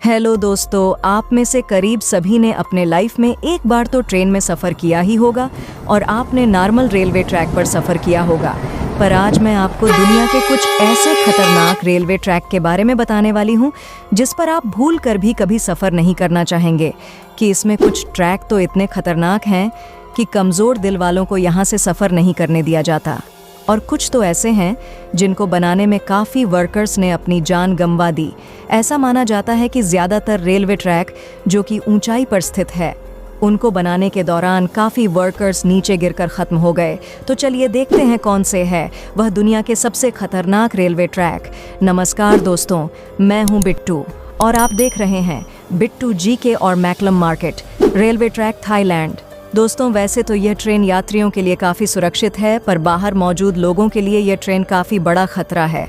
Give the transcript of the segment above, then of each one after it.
Hello दोस्तों, आप में से करीब सभी ने अपने लाइफ में एक बार तो ट्रेन में सफ़र किया ही होगा और आपने नॉर्मल रेलवे ट्रैक पर सफ़र किया होगा। पर आज मैं आपको दुनिया के कुछ ऐसे खतरनाक रेलवे ट्रैक के बारे में बताने वाली हूँ जिस पर आप भूल कर भी कभी सफ़र नहीं करना चाहेंगे। कि इसमें कुछ ट्रैक तो इतने खतरनाक हैं कि कमज़ोर दिल वालों को यहाँ से सफ़र नहीं करने दिया जाता, और कुछ तो ऐसे हैं जिनको बनाने में काफ़ी वर्कर्स ने अपनी जान गंवा दी। ऐसा माना जाता है कि ज़्यादातर रेलवे ट्रैक जो कि ऊंचाई पर स्थित है, उनको बनाने के दौरान काफ़ी वर्कर्स नीचे गिरकर ख़त्म हो गए। तो चलिए देखते हैं कौन से है वह दुनिया के सबसे खतरनाक रेलवे ट्रैक। नमस्कार दोस्तों, मैं हूँ बिट्टू और आप देख रहे हैं बिट्टू जीके और McCullum market railway track Thailand. दोस्तों, वैसे तो यह ट्रेन यात्रियों के लिए काफ़ी सुरक्षित है, पर बाहर मौजूद लोगों के लिए यह ट्रेन काफ़ी बड़ा खतरा है।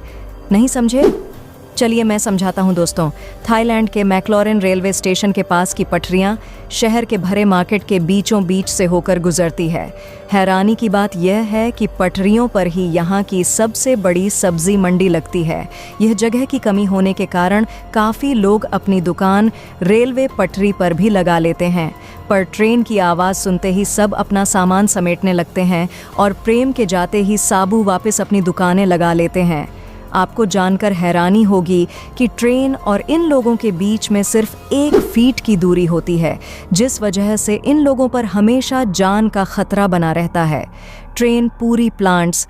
नहीं समझे? चलिए मैं समझाता हूँ दोस्तों। थाईलैंड के मैक्लोरेन रेलवे स्टेशन के पास की पटरियाँ शहर के भरे मार्केट के बीचों बीच से होकर गुजरती है। हैरानी की बात यह है कि पटरियों पर ही यहाँ की सबसे बड़ी सब्जी मंडी लगती है। यह जगह की कमी होने के कारण काफ़ी लोग अपनी दुकान रेलवे पटरी पर भी लगा लेते हैं, पर ट्रेन की आवाज़ सुनते ही सब अपना सामान समेटने लगते हैं और प्रेम के जाते ही साबू वापस अपनी दुकानें लगा लेते हैं। आपको जानकर हैरानी होगी कि ट्रेन और इन लोगों के बीच में सिर्फ 1 फीट की दूरी होती है, जिस वजह से इन लोगों पर हमेशा जान का खतरा बना रहता है। ट्रेन पूरी प्लांट्स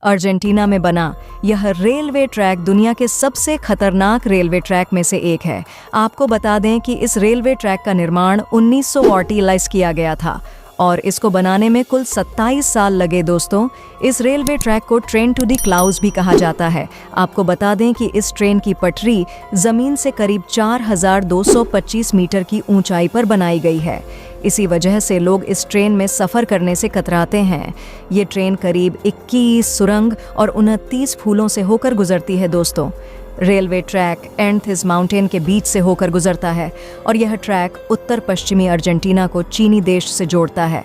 अर्जेंटीना में बना यह रेलवे ट्रैक दुनिया के सबसे खतरनाक रेलवे ट्रैक में से एक है। आपको बता दें कि इस रेलवे ट्रैक का निर्माण 1948 किया गया था और इसको बनाने में कुल 27 साल लगे। दोस्तों, इस रेलवे ट्रैक को ट्रेन टू दी क्लाउड्स भी कहा जाता है। आपको बता दें कि इस ट्रेन की पटरी ज़मीन से करीब 4225 मीटर की ऊंचाई पर बनाई गई है। इसी वजह से लोग इस ट्रेन में सफ़र करने से कतराते हैं। ये ट्रेन करीब 21 सुरंग और 29 फूलों से होकर गुजरती है। दोस्तों, रेलवे ट्रैक एंथिस माउंटेन के बीच से होकर गुजरता है और यह ट्रैक उत्तर पश्चिमी अर्जेंटीना को चीनी देश से जोड़ता है।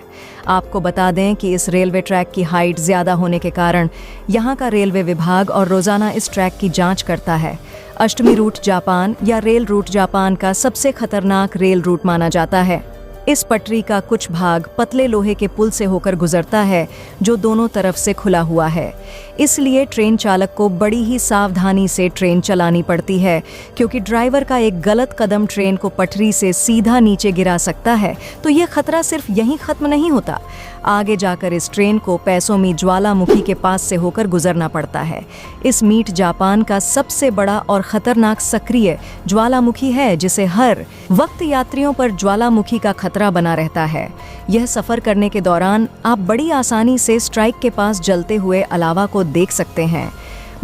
आपको बता दें कि इस रेलवे ट्रैक की हाइट ज़्यादा होने के कारण यहाँ का रेलवे विभाग और रोज़ाना इस ट्रैक की जांच करता है। अष्टमी रूट जापान या रेल रूट जापान का सबसे खतरनाक रेल रूट माना जाता है। इस पटरी का कुछ भाग पतले लोहे के पुल से होकर गुजरता है जो दोनों तरफ से खुला हुआ है। इसलिए ट्रेन चालक को बड़ी ही सावधानी से ट्रेन चलानी पड़ती है, क्योंकि ड्राइवर का एक गलत कदम ट्रेन को पटरी से सीधा नीचे गिरा सकता है। तो यह खतरा सिर्फ यहीं खत्म नहीं होता, आगे जाकर इस ट्रेन को पैसोमी ज्वालामुखी के पास से होकर गुजरना पड़ता है। इस मीट जापान का सबसे बड़ा और खतरनाक सक्रिय ज्वालामुखी है, जिसे हर वक्त यात्रियों पर ज्वालामुखी का खतरा बना रहता है। यह सफ़र करने के दौरान आप बड़ी आसानी से स्ट्राइक के पास जलते हुए अलावा को देख सकते हैं।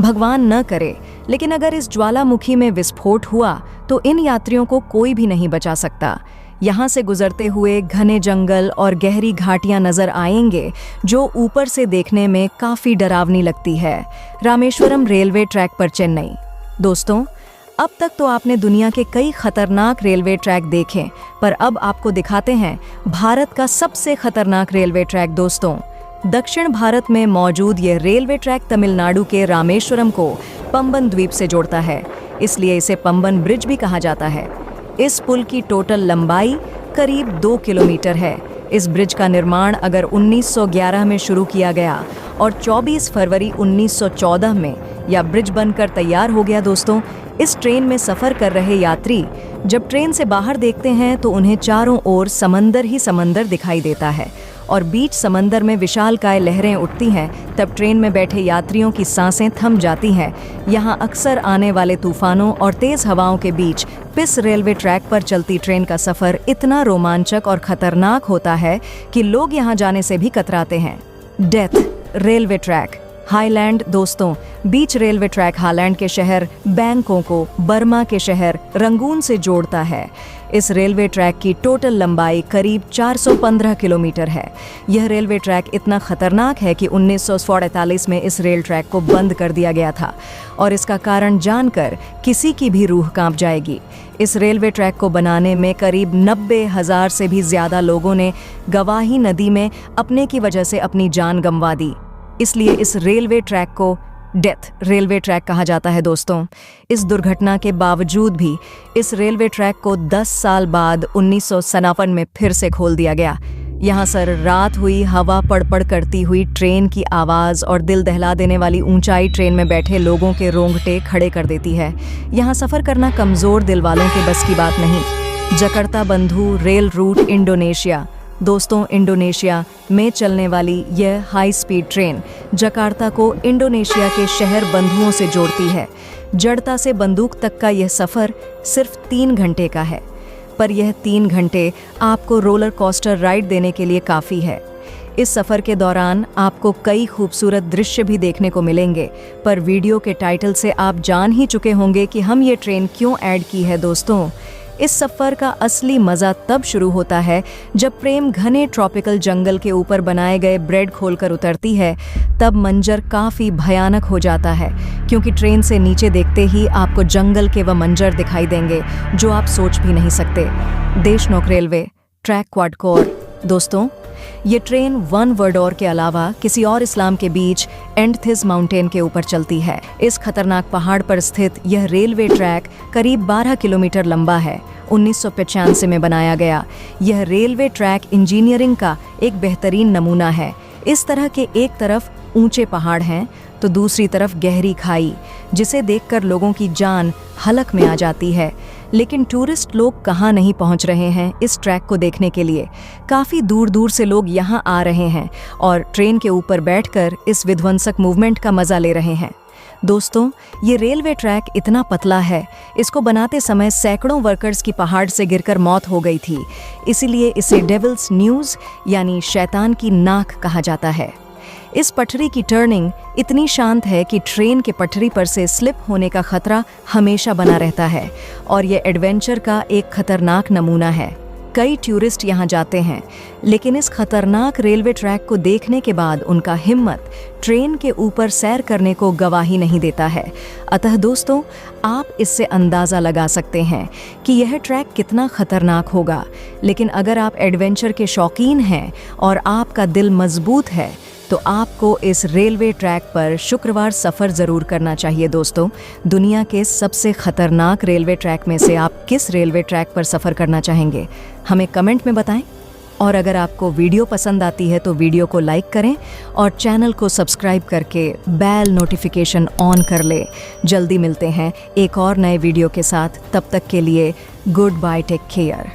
भगवान न करे, लेकिन अगर इस ज्वालामुखी में विस्फोट हुआ तो इन यात्रियों को कोई भी नहीं बचा सकता। यहाँ से गुजरते हुए घने जंगल और गहरी घाटियाँ नजर आएंगे जो ऊपर से देखने में काफ़ी डरावनी लगती है। रामेश्वरम रेलवे ट्रैक पर चेन्नई। दोस्तों, अब तक तो आपने दुनिया के कई खतरनाक रेलवे ट्रैक देखे, पर अब आपको दिखाते हैं भारत का सबसे खतरनाक रेलवे ट्रैक। दोस्तों, दक्षिण भारत में मौजूद यह रेलवे ट्रैक तमिलनाडु के रामेश्वरम को पंबन द्वीप से जोड़ता है, इसलिए इसे पंबन ब्रिज भी कहा जाता है। इस पुल की टोटल लंबाई करीब 2 किलोमीटर है। इस ब्रिज का निर्माण अगर 1911 में शुरू किया गया और 24 फरवरी 1914 में यह ब्रिज बनकर तैयार हो गया। दोस्तों, इस ट्रेन में सफ़र कर रहे यात्री जब ट्रेन से बाहर देखते हैं तो उन्हें चारों ओर समंदर ही समंदर दिखाई देता है और बीच समंदर में विशालकाय लहरें उठती हैं। तब ट्रेन में बैठे यात्रियों की सांसें थम जाती हैं। यहाँ अक्सर आने वाले तूफानों और तेज़ हवाओं के बीच इस रेलवे ट्रैक पर चलती ट्रेन का सफ़र इतना रोमांचक और ख़तरनाक होता है कि लोग यहाँ जाने से भी कतराते हैं। Death railway track highland. दोस्तों, बीच रेलवे ट्रैक हाईलैंड के शहर बैंकॉक को बर्मा के शहर रंगून से जोड़ता है। इस रेलवे ट्रैक की टोटल लंबाई करीब 415 किलोमीटर है। यह रेलवे ट्रैक इतना खतरनाक है कि 1948 में इस रेल ट्रैक को बंद कर दिया गया था, और इसका कारण जानकर किसी की भी रूह कांप जाएगी। इस रेलवे ट्रैक को बनाने में करीब 90,000 से भी ज़्यादा लोगों ने गवाही नदी में अपने की वजह से अपनी जान गंवा दी। इसलिए इस रेलवे ट्रैक को डेथ रेलवे ट्रैक कहा जाता है दोस्तों। इस दुर्घटना के बावजूद भी इस रेलवे ट्रैक को 10 साल बाद 1957 में फिर से खोल दिया गया। यहाँ सर रात हुई, हवा पड़ करती हुई ट्रेन की आवाज़ और दिल दहला देने वाली ऊंचाई ट्रेन में बैठे लोगों के रोंगटे खड़े कर देती है। यहाँ सफ़र करना कमज़ोर दिल वालों के बस की बात नहीं। जकार्ता बंधु रेल रूट इंडोनेशिया। दोस्तों, इंडोनेशिया में चलने वाली यह हाई स्पीड ट्रेन जकार्ता को इंडोनेशिया के शहर बंधुओं से जोड़ती है। जड़ता से बंदूक तक का यह सफ़र सिर्फ 3 घंटे का है, पर यह 3 घंटे आपको रोलर कोस्टर राइड देने के लिए काफ़ी है। इस सफ़र के दौरान आपको कई खूबसूरत दृश्य भी देखने को मिलेंगे, पर वीडियो के टाइटल से आप जान ही चुके होंगे कि हम ये ट्रेन क्यों ऐड की है। दोस्तों, इस सफ़र का असली मज़ा तब शुरू होता है जब प्रेम घने ट्रॉपिकल जंगल के ऊपर बनाए गए ब्रेड खोलकर उतरती है। तब मंजर काफ़ी भयानक हो जाता है, क्योंकि ट्रेन से नीचे देखते ही आपको जंगल के वह मंजर दिखाई देंगे जो आप सोच भी नहीं सकते। Deshnoke railway track quad core. दोस्तों, ये ट्रेन वन वर्डोर के अलावा किसी और इस्लाम के बीच एंडथिस माउंटेन के ऊपर चलती है। इस खतरनाक पहाड़ पर स्थित यह रेलवे ट्रैक करीब 12 किलोमीटर लंबा है। 1985 में बनाया गया यह रेलवे ट्रैक इंजीनियरिंग का एक बेहतरीन नमूना है। इस तरह के एक तरफ ऊंचे पहाड़ हैं तो दूसरी तरफ गहरी खाई, जिसे देखकर लोगों की जान हलक में आ जाती है। लेकिन टूरिस्ट लोग कहाँ नहीं पहुँच रहे हैं इस ट्रैक को देखने के लिए। काफ़ी दूर दूर से लोग यहाँ आ रहे हैं और ट्रेन के ऊपर बैठकर इस विध्वंसक मूवमेंट का मज़ा ले रहे हैं। दोस्तों, ये रेलवे ट्रैक इतना पतला है, इसको बनाते समय सैकड़ों वर्कर्स की पहाड़ से गिरकर मौत हो गई थी। इसीलिए इसे डेविल्स न्यूज़ यानी शैतान की नाक कहा जाता है। इस पटरी की टर्निंग इतनी शांत है कि ट्रेन के पटरी पर से स्लिप होने का खतरा हमेशा बना रहता है और यह एडवेंचर का एक खतरनाक नमूना है। कई टूरिस्ट यहाँ जाते हैं, लेकिन इस खतरनाक रेलवे ट्रैक को देखने के बाद उनका हिम्मत ट्रेन के ऊपर सैर करने को गवाही नहीं देता है। अतः दोस्तों, आप इससे अंदाज़ा लगा सकते हैं कि यह ट्रैक कितना खतरनाक होगा। लेकिन अगर आप एडवेंचर के शौकीन हैं और आपका दिल मजबूत है तो आपको इस रेलवे ट्रैक पर शुक्रवार सफ़र ज़रूर करना चाहिए। दोस्तों, दुनिया के सबसे ख़तरनाक रेलवे ट्रैक में से आप किस रेलवे ट्रैक पर सफ़र करना चाहेंगे, हमें कमेंट में बताएं। और अगर आपको वीडियो पसंद आती है तो वीडियो को लाइक करें और चैनल को सब्सक्राइब करके बेल नोटिफिकेशन ऑन कर ले। जल्दी मिलते हैं एक और नए वीडियो के साथ। तब तक के लिए गुड बाय, टेक केयर।